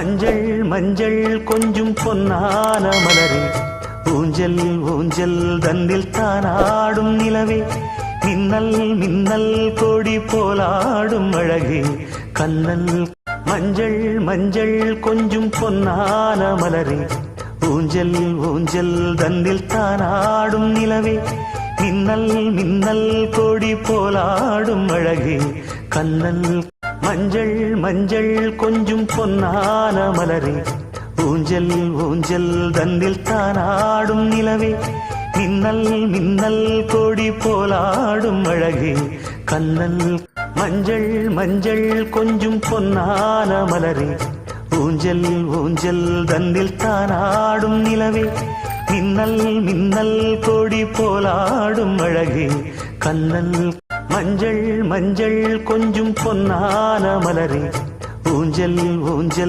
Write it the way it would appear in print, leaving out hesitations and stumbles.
மஞ்சள் மஞ்சள் கொஞ்சம் பொன்னான மலரே, ஊஞ்சல் ஊஞ்சல் தன்னில் தானாடும் நிலவே, மின்னல் மின்னல் கொடி போலாடும் அழகே கண்ணல். மஞ்சள் மஞ்சள் கொஞ்சம் பொன்னான மலரே, ஊஞ்சல் ஊஞ்சல் தன்னில் தானாடும் நிலவே, மின்னல் மின்னல் கொடி போலாடும் அழகே கண்ணல். மஞ்சள் மஞ்சள் கொஞ்சம் பொன்னான மலரே, ஊஞ்சல் ஊஞ்சல் தன்னில் தானாடும் நிலவே, மின்னல் மின்னல் கொடி போலாடும் அழகே கண்ணல். மஞ்சள் மஞ்சள் கொஞ்சம் பொன்னான மலரே, ஊஞ்சல் ஊஞ்சல் தன்னில் தானாடும் நிலவே, மின்னல் மின்னல் கொடி போலாடும் அழகே கண்ணல். மஞ்சள் மஞ்சள் கொஞ்சம் பொன்னான மலரே, ஊஞ்சல் ஊஞ்சல்